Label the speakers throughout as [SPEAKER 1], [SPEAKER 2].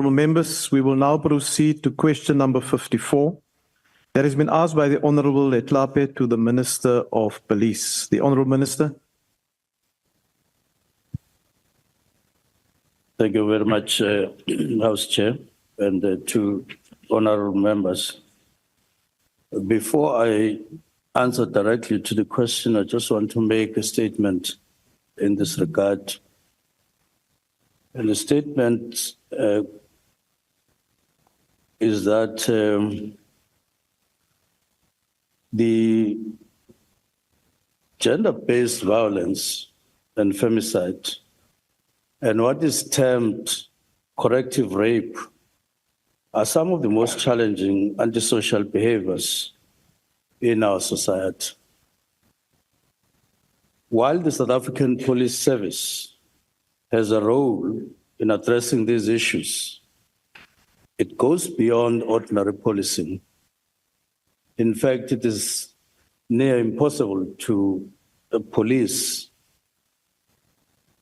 [SPEAKER 1] Honourable members, we will now proceed to question number 54. That has been asked by the Honourable Letlape to the Minister of Police. The Honourable Minister.
[SPEAKER 2] Thank you very much, House Chair, and to honourable members. Before I answer directly to the question, I just want to make a statement in this regard. And the statement is that the gender-based violence and femicide and what is termed corrective rape are some of the most challenging antisocial behaviors in our society. While the South African Police Service has a role in addressing these issues, it goes beyond ordinary policing. In fact, it is near impossible to police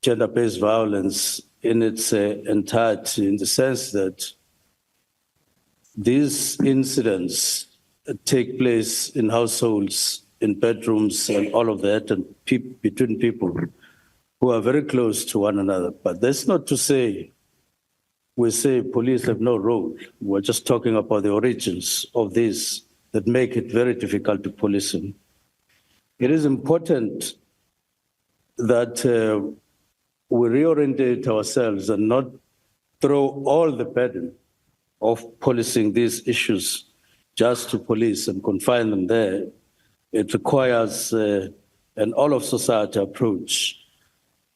[SPEAKER 2] gender-based violence in its entirety, in the sense that these incidents take place in households, in bedrooms, and all of that, and between people who are very close to one another. But that's not to say we say police have no role. We're just talking about the origins of this that make it very difficult to police them. It is important that we reorientate ourselves and not throw all the burden of policing these issues just to police and confine them there. It requires an all-of-society approach.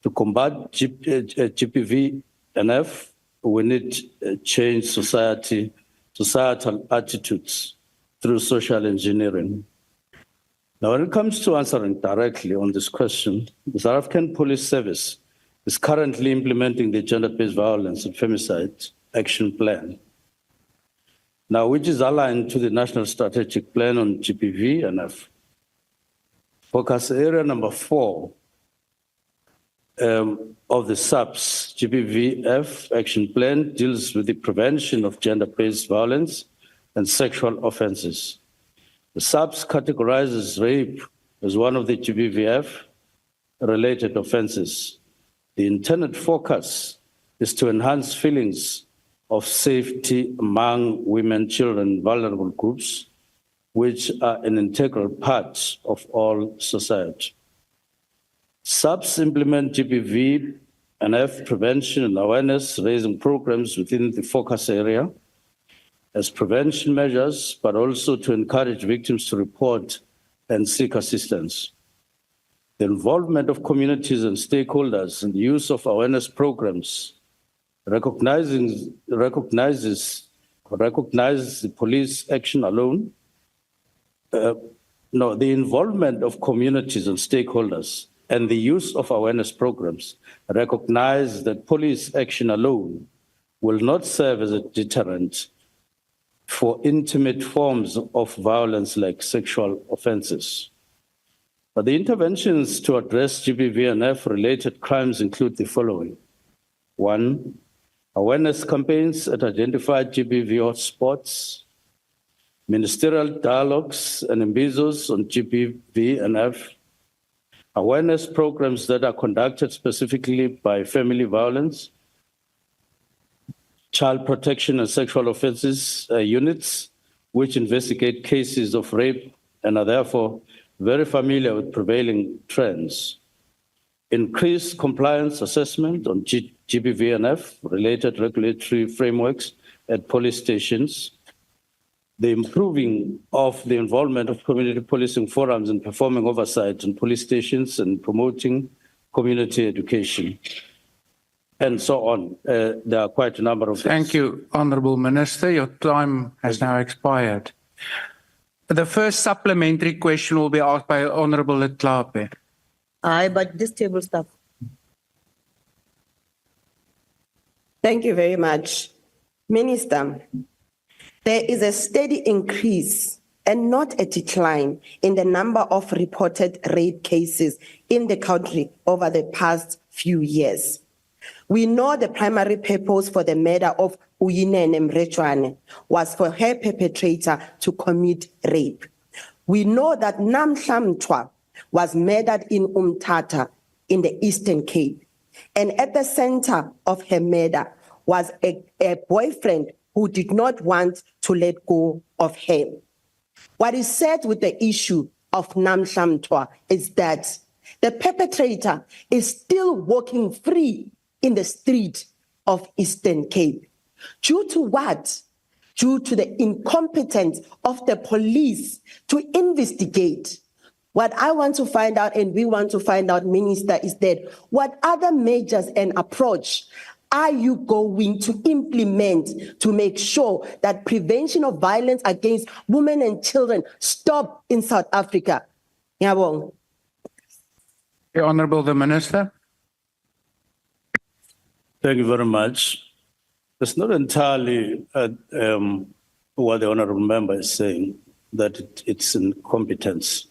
[SPEAKER 2] To combat GBV and F, we need to change societal attitudes through social engineering. Now, when it comes to answering directly on this question, the South African Police Service is currently implementing the Gender-Based Violence and Femicide Action Plan, now which is aligned to the National Strategic Plan on GBV and F. Focus area number 4 of the SAPS GBV-F Action Plan deals with the prevention of gender-based violence and sexual offences. The SAPS categorizes rape as one of the GBV-F related offences. The intended focus is to enhance feelings of safety among women, children, and vulnerable groups, which are an integral part of all society. SAPS implement GBV and F prevention and awareness raising programs within the focus area as prevention measures, but also to encourage victims to report and seek assistance. The involvement of communities and stakeholders in the use of awareness programs recognizes the police action alone. The involvement of communities and stakeholders and the use of awareness programs recognize that police action alone will not serve as a deterrent for intimate forms of violence like sexual offenses. But the interventions to address GBV and F related crimes include the following. 1, awareness campaigns at identified GBV hotspots, ministerial dialogues and embizos on GBV and F, awareness programs that are conducted specifically by family violence, child protection and sexual offences units, which investigate cases of rape and are therefore very familiar with prevailing trends. Increased compliance assessment on GBV and F related regulatory frameworks at police stations, the improving of the involvement of community policing forums and performing oversight in police stations and promoting community education, and so on. There are quite a number of things.
[SPEAKER 3] Thank you, Honourable Minister. Your time has now expired. The first supplementary question will be asked by Honourable Letlape.
[SPEAKER 4] Aye, but this table stuff. Thank you very much. Minister, there is a steady increase and not a decline in the number of reported rape cases in the country over the past few years. We know the primary purpose for the murder of Uyinene Mrechwane, was for her perpetrator to commit rape. We know that Namhla was murdered in Umtata in the Eastern Cape. And at the center of her murder was a boyfriend who did not want to let go of her. What is said with the issue of Namhla is that the perpetrator is still walking free in the street of Eastern Cape. Due to what? Due to the incompetence of the police to investigate. What I want to find out, and we want to find out, Minister, is that what other measures and approach are you going to implement to make sure that prevention of violence against women and children stop in South Africa? Ngiyabonga.
[SPEAKER 3] The Honourable the Minister.
[SPEAKER 2] Thank you very much. It's not entirely what the honourable member is saying, that it's incompetence.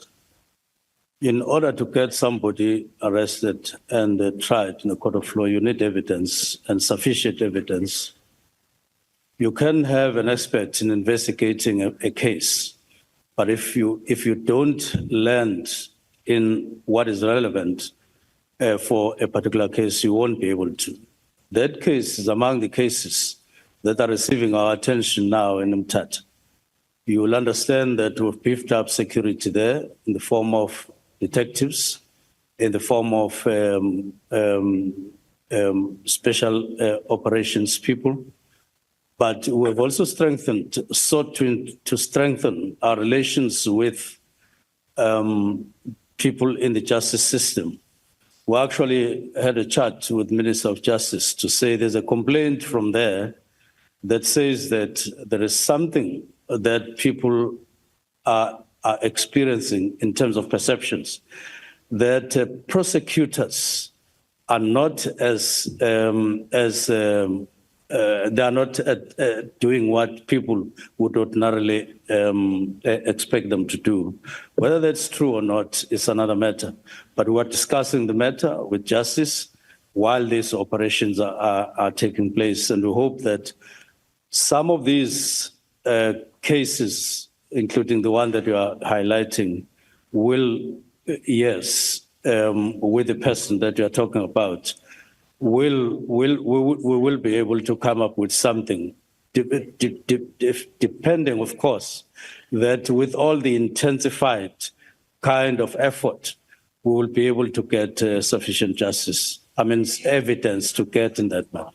[SPEAKER 2] In order to get somebody arrested and tried in a court of law, you need evidence and sufficient evidence. You can have an expert in investigating a case, but if you don't land in what is relevant for a particular case, you won't be able to. That case is among the cases that are receiving our attention now in Umtata. You will understand that we've beefed up security there in the form of detectives, in the form of special operations people, but we have also sought to strengthen our relations with people in the justice system. We actually had a chat with the Minister of Justice to say there's a complaint from there that says that there is something that people are experiencing in terms of perceptions, that prosecutors are not they are not doing what people would ordinarily expect them to do. Whether that's true or not is another matter. But we're discussing the matter with justice while these operations are taking place, and we hope that some of these cases, including the one that you are highlighting, will, yes, with the person that you are talking about, we will be able to come up with something, depending, of course, that with all the intensified kind of effort, we will be able to get sufficient justice. Evidence to get in that matter.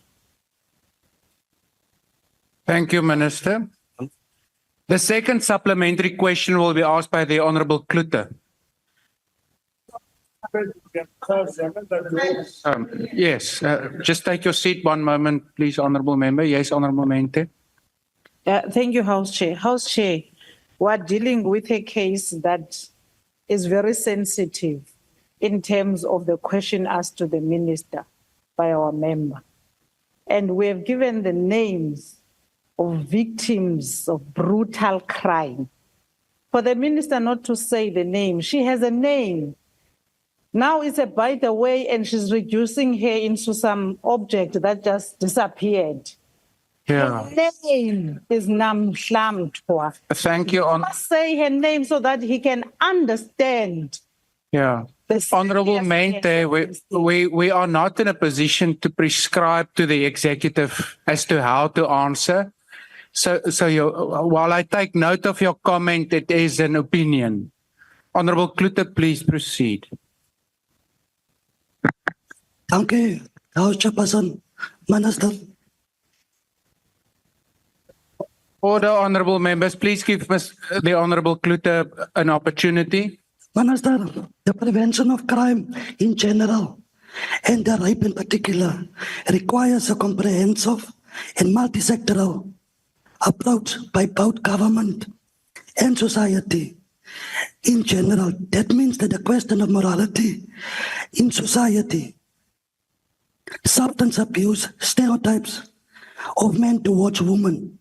[SPEAKER 3] Thank you, Minister. The second supplementary question will be asked by the Honourable Klute. Yes, just take your seat one moment, please, Honourable Member. Yes, Honourable Mente.
[SPEAKER 5] Thank you, House Chair. House Chair, we're dealing with a case that is very sensitive in terms of the question asked to the Minister by our member. And we have given the names of victims of brutal crime. For the Minister not to say the name, she has a name. Now it's a by the way, and she's reducing her into some object that just disappeared.
[SPEAKER 3] Yeah.
[SPEAKER 5] Her name is Namhla.
[SPEAKER 3] Thank you.
[SPEAKER 5] Must say her name so that he can understand.
[SPEAKER 3] Yeah. Honourable Mente, we are not in a position to prescribe to the executive as to how to answer. So while I take note of your comment, it is an opinion. Honourable Klute, please proceed.
[SPEAKER 6] Thank you, House Chairperson, Minister.
[SPEAKER 3] Order, honourable members. Please give the Honourable Klute an opportunity.
[SPEAKER 6] Minister, the prevention of crime in general and the rape in particular requires a comprehensive and multi-sectoral approach by both government and society. In general, that means that the question of morality in society, substance abuse, stereotypes of men towards women,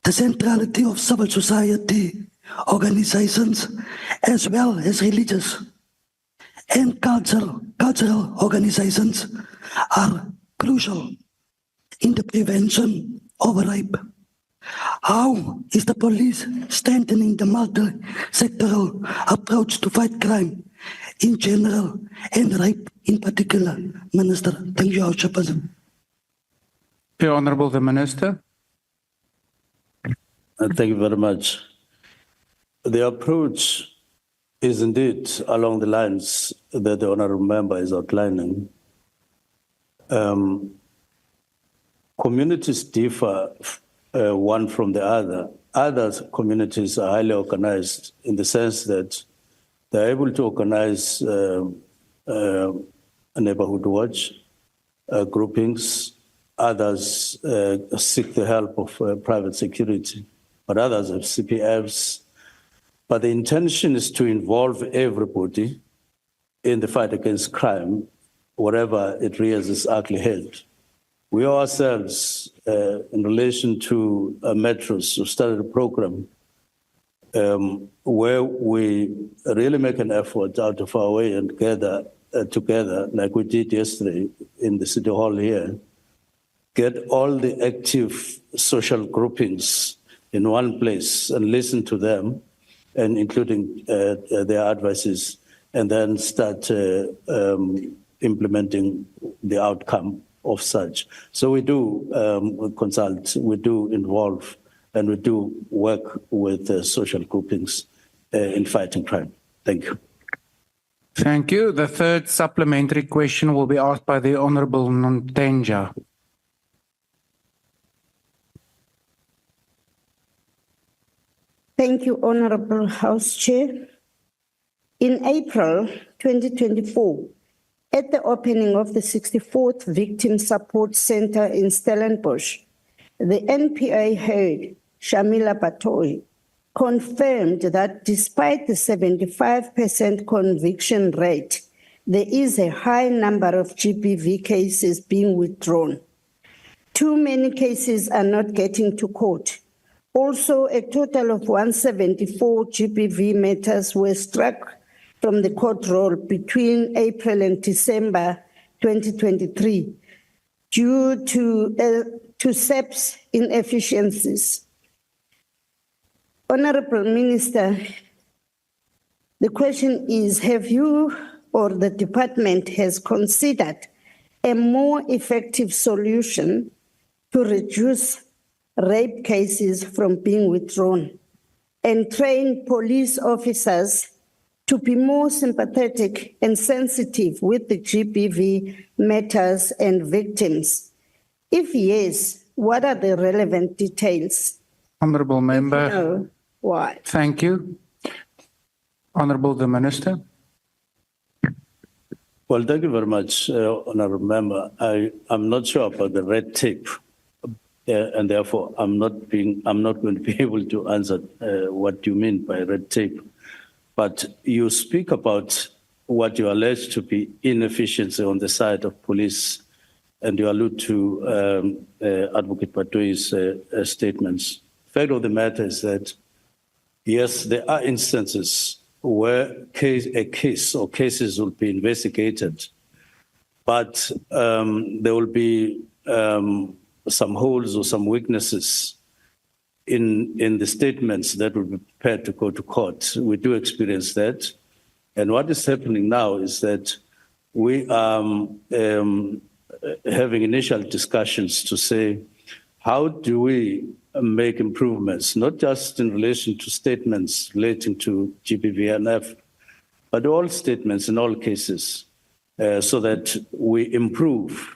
[SPEAKER 6] the centrality of civil society organizations as well as religious and cultural organizations are crucial in the prevention of rape. How is the police strengthening the multi-sectoral approach to fight crime in general and rape in particular? Minister, thank you, House Chairperson.
[SPEAKER 3] The Honourable the Minister.
[SPEAKER 2] Thank you very much. The approach is indeed along the lines that the honourable member is outlining. Communities differ one from the other. Other communities are highly organized in the sense that they're able to organize a neighborhood watch groupings. Others seek the help of private security, but others have CPFs. But the intention is to involve everybody in the fight against crime, wherever it rears its ugly head. We ourselves, in relation to metros, have started a program where we really make an effort out of our way and gather together, like we did yesterday in the City Hall here, get all the active social groupings in one place and listen to them, and including their advices, and then start implementing the outcome of such. So we do consult, we do involve, and we do work with social groupings in fighting crime. Thank you.
[SPEAKER 3] Thank you. The third supplementary question will be asked by the Honourable Nontenja.
[SPEAKER 4] Thank you, Honorable House Chair. In April 2024, at the opening of the 64th Victim Support Center in Stellenbosch, the NPA head, Shamila Batoyi, confirmed that despite the 75% conviction rate, there is a high number of GBV cases being withdrawn. Too many cases are not getting to court. Also, a total of 174 GBV matters were struck from the court roll between April and December 2023 due to SEP's inefficiencies. Honorable Minister, the question is, have you or the department has considered a more effective solution to reduce rape cases from being withdrawn and train police officers to be more sympathetic and sensitive with the GBV matters and victims? If yes, what are the relevant details?
[SPEAKER 3] Honourable Member.
[SPEAKER 4] No, why?
[SPEAKER 3] Thank you. Honourable the Minister.
[SPEAKER 2] Well, thank you very much, Honourable Member. I'm not sure about the red tape. And therefore, I'm not going to be able to answer what you mean by red tape. But you speak about what you allege to be inefficiency on the side of police, and you allude to Advocate Batoyi's statements. The fact of the matter is that, yes, there are instances where a case or cases will be investigated, but there will be some holes or some weaknesses in the statements that will be prepared to go to court. We do experience that. And what is happening now is that we are having initial discussions to say, how do we make improvements, not just in relation to statements relating to GBVNF, but all statements in all cases, so that we improve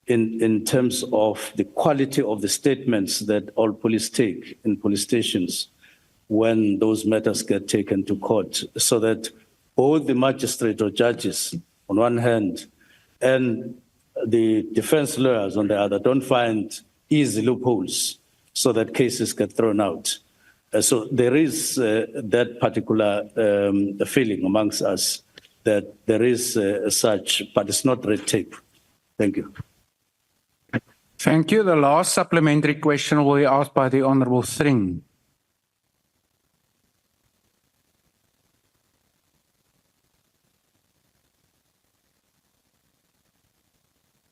[SPEAKER 2] in terms of the quality of the statements that all police take in police stations when those matters get taken to court, so that all the magistrate or judges on one hand and the defense lawyers on the other don't find easy loopholes so that cases get thrown out. So there is that particular feeling amongst us that there is such, but it's not red tape. Thank you.
[SPEAKER 3] Thank you. The last supplementary question will be asked by the Honourable Thring.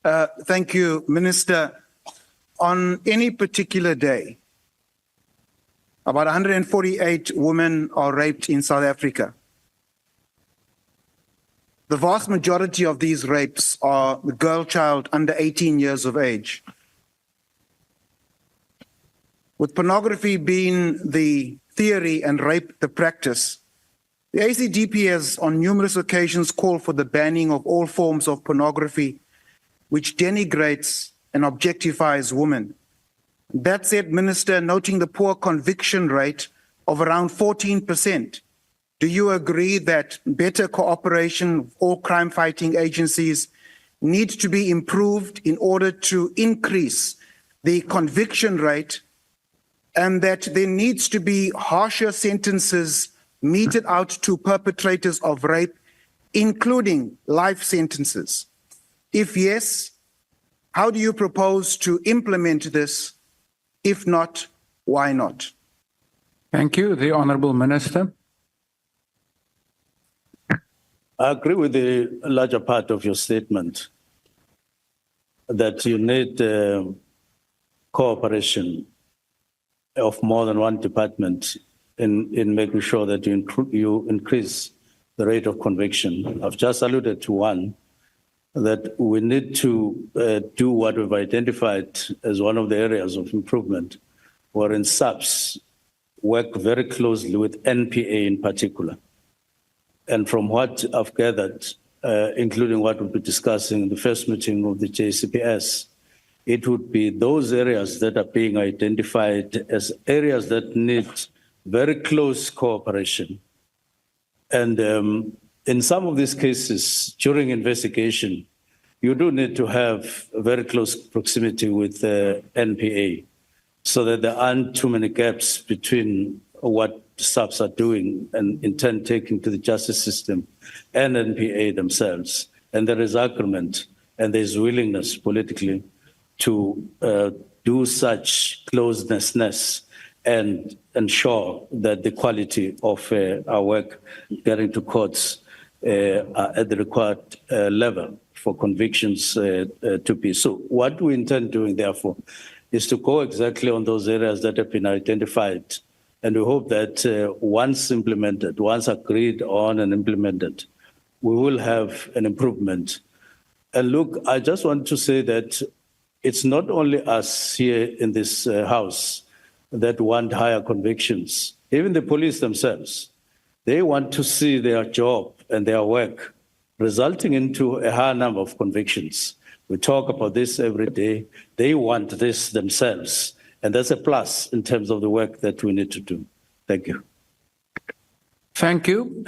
[SPEAKER 7] Thank you, Minister. on any particular day, about 148 women are raped in South Africa. The vast majority of these rapes are the girl child under 18 years of age. With pornography being the theory and rape the practice, the ACDP has on numerous occasions called for the banning of all forms of pornography which denigrates and objectifies women. That said, Minister, noting the poor conviction rate of around 14%, do you agree that better cooperation of all crime-fighting agencies needs to be improved in order to increase the conviction rate, and that there needs to be harsher sentences meted out to perpetrators of rape, including life sentences? If yes, how do you propose to implement this? If not, why not?
[SPEAKER 3] Thank you. The Honourable Minister.
[SPEAKER 2] I agree with the larger part of your statement that you need cooperation of more than one department in making sure that you increase the rate of conviction. I've just alluded to one, that we need to do what we've identified as one of the areas of improvement, wherein SAPS work very closely with NPA in particular. And from what I've gathered, including what we'll be discussing in the first meeting of the JCPS, it would be those areas that are being identified as areas that need very close cooperation. And in some of these cases, during investigation, you do need to have very close proximity with the NPA so that there aren't too many gaps between what SAPs are doing and in turn taking to the justice system and NPA themselves. And there is agreement and there's willingness politically to do such closeness and ensure that the quality of our work getting to courts are at the required level for convictions to be. So what we intend doing, therefore, is to go exactly on those areas that have been identified. And we hope that once implemented, once agreed on and implemented, we will have an improvement. And look, I just want to say that it's not only us here in this House that want higher convictions. Even the police themselves, they want to see their job and their work resulting into a higher number of convictions. We talk about this every day. They want this themselves. And that's a plus in terms of the work that we need to do. Thank you.
[SPEAKER 3] Thank you.